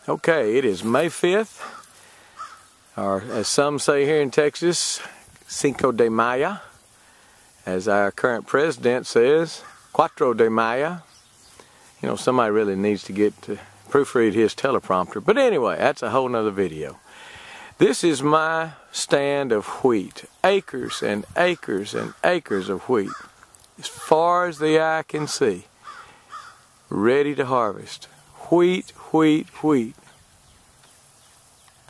Okay, it is May 5th, or as some say here in Texas, Cinco de Mayo. As our current president says, Cuatro de Mayo. You know, somebody really needs to get to proofread his teleprompter. But anyway, that's a whole nother video. This is my stand of wheat. Acres and acres and acres of wheat. As far as the eye can see. Ready to harvest. Wheat, wheat, wheat.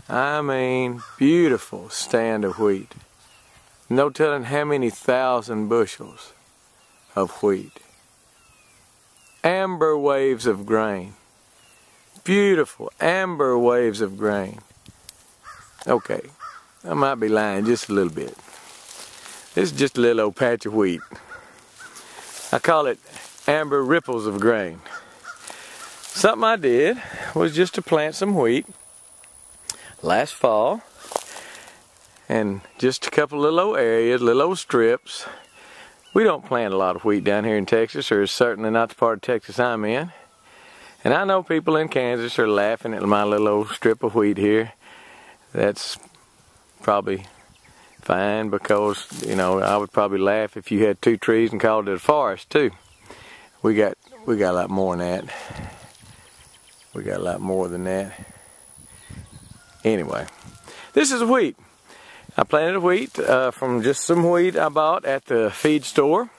I mean, beautiful stand of wheat. No telling how many thousand bushels of wheat. Amber waves of grain. Beautiful amber waves of grain. Okay, I might be lying just a little bit. This is just a little old patch of wheat. I call it amber ripples of grain. Something I did was just to plant some wheat last fall, and just a couple little old areas, little old strips. We don't plant a lot of wheat down here in Texas, or certainly not the part of Texas I'm in. And I know people in Kansas are laughing at my little old strip of wheat here. That's probably fine, because, you know, I would probably laugh if you had 2 trees and called it a forest too. We got a lot more than that. We got a lot more than that. Anyway, this is wheat. I planted wheat from just some wheat I bought at the feed store,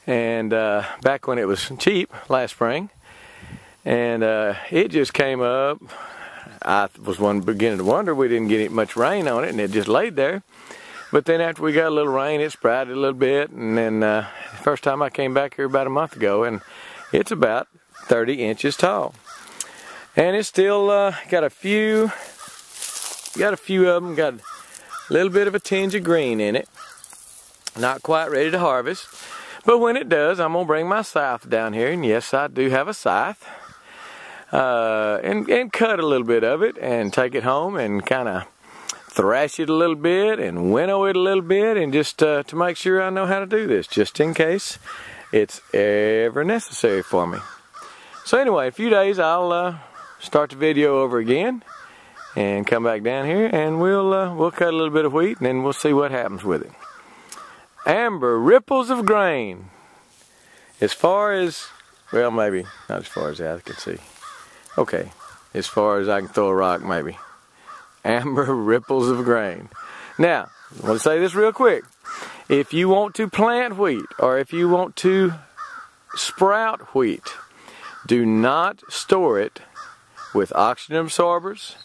and back when it was cheap last spring, and it just came up. I was beginning to wonder we didn't get much rain on it, and it just laid there. But then after we got a little rain, it sprouted a little bit, and then the first time I came back here about a month ago, and it's about 30 inches tall. And it's still got a few of them, got a little bit of a tinge of green in it. Not quite ready to harvest. But when it does, I'm going to bring my scythe down here, and yes, I do have a scythe. And cut a little bit of it and take it home and kind of thrash it a little bit and winnow it a little bit, and just to make sure I know how to do this, just in case it's ever necessary for me. So anyway, in a few days I'll start the video over again and come back down here, and we'll cut a little bit of wheat, and then we'll see what happens with it. Amber ripples of grain. As far as, well, maybe not as far as the eye can see. Okay, as far as I can throw a rock, maybe. Amber ripples of grain. Now, I want to say this real quick. If you want to plant wheat, or if you want to sprout wheat, do not store it with oxygen absorbers,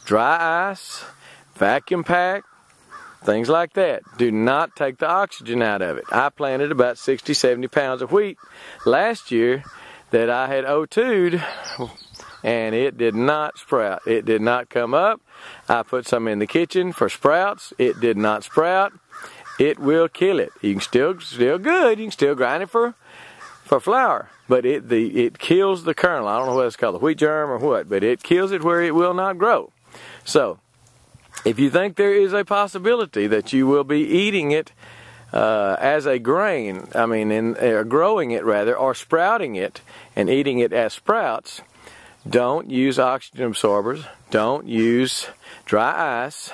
dry ice, vacuum pack, things like that. Do not take the oxygen out of it. I planted about 60, 70 pounds of wheat last year that I had O2'd, and it did not sprout. It did not come up. I put some in the kitchen for sprouts. It did not sprout. It will kill it. You can still good. You can still grind it for flour, but it kills the kernel. I don't know what it's called, the wheat germ or what, but it kills it where it will not grow. So, if you think there is a possibility that you will be eating it as a grain, I mean, growing it rather, or sprouting it and eating it as sprouts, don't use oxygen absorbers. Don't use dry ice.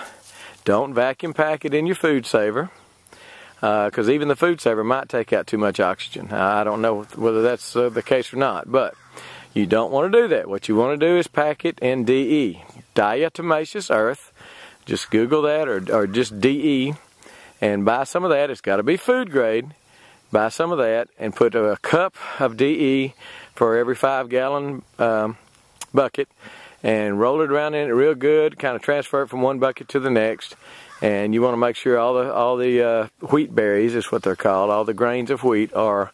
Don't vacuum pack it in your food saver, because even the food saver might take out too much oxygen. I don't know whether that's the case or not, but you don't want to do that. What you want to do is pack it in DE, diatomaceous earth. Just Google that, or just DE, and buy some of that. It's got to be food grade. Buy some of that and put a cup of DE for every 5-gallon bucket, and roll it around in it real good. Kind of transfer it from one bucket to the next, and you want to make sure all the wheat berries is what they're called. All the grains of wheat are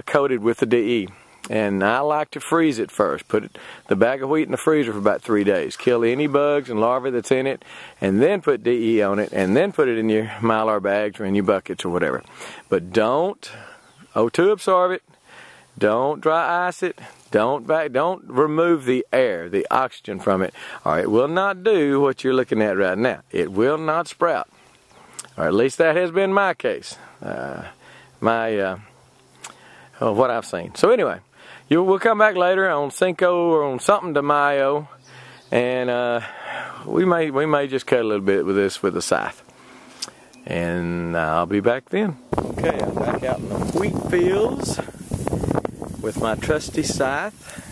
coated with the DE. And I like to freeze it first. Put the bag of wheat in the freezer for about 3 days. Kill any bugs and larvae that's in it, and then put DE on it, and then put it in your Mylar bags or in your buckets or whatever. But don't O2 absorb it. Don't dry ice it. Don't remove the air, the oxygen from it, or it will not do what you're looking at right now. It will not sprout, or at least that has been my case. What I've seen. So anyway. We'll come back later on Cinco or on something de Mayo, And we may just cut a little bit with this with the scythe. And I'll be back then. Okay, I'm back out in the wheat fields with my trusty scythe.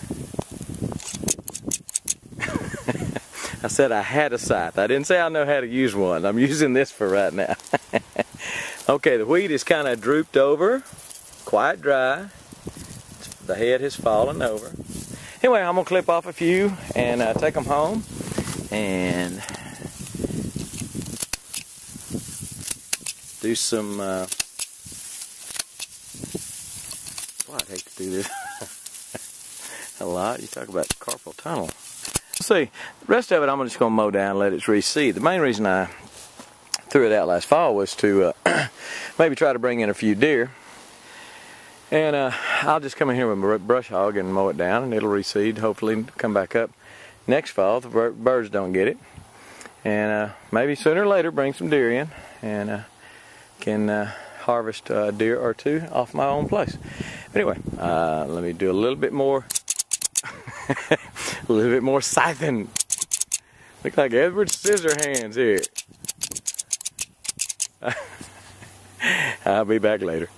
I said I had a scythe. I didn't say I know how to use one. I'm using this for right now. Okay, the wheat is kind of drooped over, quite dry. The head has fallen over. Anyway, I'm going to clip off a few and take them home. And do some, I'd hate to do this a lot. You talk about carpal tunnel. See, the rest of it I'm just going to mow down and let it reseed. The main reason I threw it out last fall was to maybe try to bring in a few deer. And I'll just come in here with my brush hog and mow it down, and it'll reseed, hopefully come back up next fall if the birds don't get it. And maybe sooner or later bring some deer in and can harvest a deer or two off my own place. Anyway, let me do a little bit more a little bit more scything. Look like Edward Scissorhands here. I'll be back later.